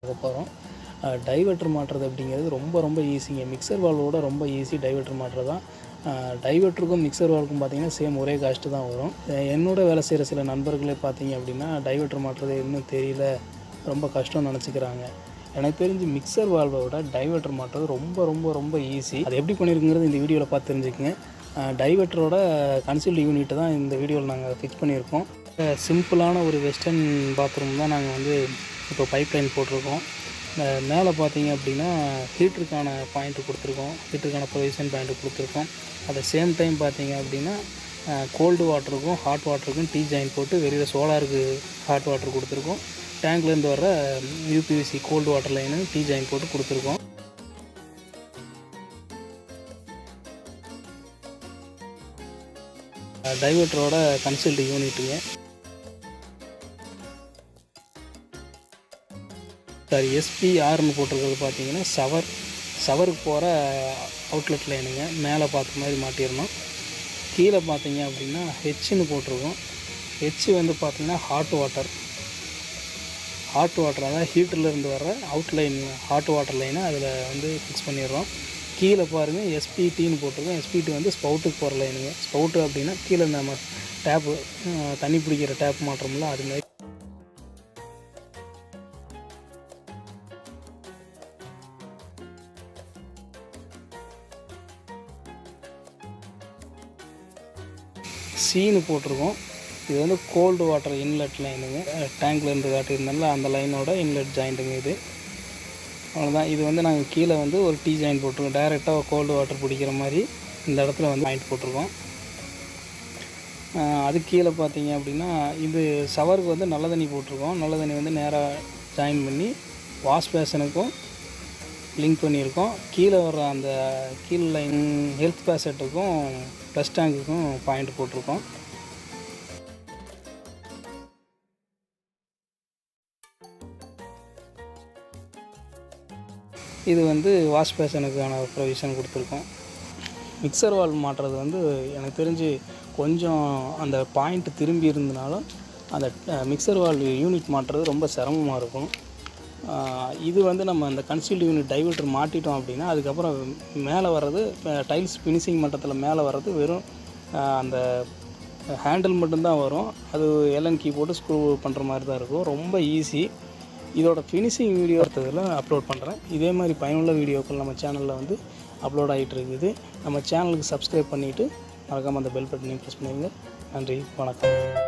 போகிறோம். டைவர்ட்டர் மாட்டுறது அப்படிங்கிறது ரொம்ப ஈஸிங்க. மிக்சர் வால்வோட ரொம்ப ஈஸி டைவர்ட்டர் மாட்டுறது தான். டைவர்ட்டருக்கும் மிக்சர் வால்வுக்கும் பார்த்திங்கன்னா சேம் ஒரே காஸ்ட்டு தான் வரும். என்னோட வேலை செய்கிற சில நண்பர்களே பார்த்திங்க அப்படின்னா டைவர்ட்டர் மாட்டுறது இன்னும் தெரியல, ரொம்ப கஷ்டம்னு நினச்சிக்கிறாங்க. எனக்கு தெரிஞ்சு மிக்சர் வால்வை விட டைவர்ட்டர் மாட்டுறது ரொம்ப ஈஸி. அது எப்படி பண்ணியிருக்குங்கிறது இந்த வீடியோவில் பார்த்து தெரிஞ்சுக்கங்க. டைவர்ட்டரோட கன்சீல்டு யூனிட்டை தான் இந்த வீடியோவில் நாங்கள் ஃபிக்ஸ் பண்ணியிருக்கோம். சிம்பிளான ஒரு வெஸ்டர்ன் பாத்ரூம் தான் நாங்கள் வந்து இப்போ பைப் லைன் போட்டிருக்கோம். மேலே பார்த்தீங்க அப்படின்னா ஹீட்டருக்கான பாயிண்ட்டு கொடுத்துருக்கோம், ஹீட்டருக்கான ப்ரொவிஷன் பாயிண்ட்டு கொடுத்துருக்கோம். அட் த சேம் டைம் பார்த்தீங்க அப்படின்னா கோல்டு வாட்டருக்கும் ஹாட் வாட்டருக்கும் டீ ஜாயின் போட்டு வெளியில் சோலாருக்கு ஹாட் வாட்டர் கொடுத்துருக்கோம். டேங்க்லேருந்து வர UPVC cold water line T join போட்டு கொடுத்துருக்கோம். டைவர்ட்டரோட கன்சல்ட் யூனிட்டுங்க. சாரி, எஸ்பிஆர்னு போட்டிருக்கிறது பார்த்தீங்கன்னா ஷவருக்கு போகிற அவுட்லெட் லைனுங்க. மேலே பார்த்த மாதிரி மாட்டிடணும். கீழே பார்த்தீங்க அப்படின்னா ஹெச்னு போட்டிருக்கோம். ஹெச் வந்து பார்த்திங்கன்னா ஹாட் வாட்டர், அதாவது ஹீட்டர்லேருந்து வர அவுட்லைன் ஹாட் வாட்டர் லைனை அதில் வந்து ஃபிக்ஸ் பண்ணிடுறோம். கீழே பாருங்கள் எஸ்பிடின்னு போட்டிருக்கோம். எஸ்பிடி வந்து ஸ்பவுட்டுக்கு போகிற லைனுங்க. ஸ்பவுட்டு அப்படின்னா கீழே நம்ம டேப்பு தண்ணி பிடிக்கிற டேப் மாற்றோம்ல, அதுமாதிரி. சீனு போட்டிருக்கோம். இது வந்து கோல்டு வாட்டர் இன்லெட் லைனுங்க. டேங்க்லேருந்து காட்டியிருந்தால அந்த லைனோட இன்லெட் ஜாயிண்ட்டுங்க இது. அவ்வளோதான். இது வந்து நாங்கள் கீழே வந்து ஒரு டீ ஜாயிண்ட் போட்டிருக்கோம். டைரெக்டாக கோல்டு வாட்டர் பிடிக்கிற மாதிரி இந்த இடத்துல வந்து பாயிண்ட் போட்டிருக்கோம். அது கீழே பார்த்தீங்க அப்படின்னா இது ஷவருக்கு வந்து நல்ல தண்ணி போட்டிருக்கோம். நல்ல தண்ணி வந்து நேராக ஜாயின் பண்ணி வாஷ் பேஷனுக்கும் லிங்க் பண்ணியிருக்கோம். கீழே வர்ற அந்த கீழ் லைன் ஹெல்த் பேசட்டுக்கும் ப்ளஸ் டேங்குக்கும் பாயிண்ட் போட்டிருக்கோம். இது வந்து வாஷ் பேஷனுக்கான ப்ரொவிஷன் கொடுத்துருக்கோம். மிக்சர் வால்வ் மாட்டுறது வந்து எனக்கு தெரிஞ்சு கொஞ்சம் அந்த பாயிண்ட் திரும்பி இருந்தனாலும் அந்த மிக்சர் வால்வ் யூனிட் மாட்டுறது ரொம்ப சிரமமாக இருக்கும். இது வந்து நம்ம அந்த கன்சீல்டு யூனிட் டைவர்ட்டர் மாட்டிட்டோம் அப்படின்னா அதுக்கப்புறம் மேலே வர்றது டைல்ஸ் ஃபினிஷிங் மட்டத்தில் மேலே வர்றது வெறும் அந்த ஹேண்டில் மட்டும்தான் வரும். அது எல்என் கீ போட்டு ஸ்க்ரூ பண்ணுற மாதிரி தான் இருக்கும். ரொம்ப ஈஸி. இதோட ஃபினிஷிங் வீடியோ எடுத்ததில் அப்லோட் பண்ணுறேன். இதே மாதிரி பயனுள்ள வீடியோக்கள் நம்ம சேனலில் வந்து அப்லோட் ஆகிட்டு இருக்குது. நம்ம சேனலுக்கு சப்ஸ்கிரைப் பண்ணிவிட்டு மறக்காமல் அந்த பெல் பட்டனையும் ப்ரெஸ் பண்ணிடுங்க. நன்றி, வணக்கம்.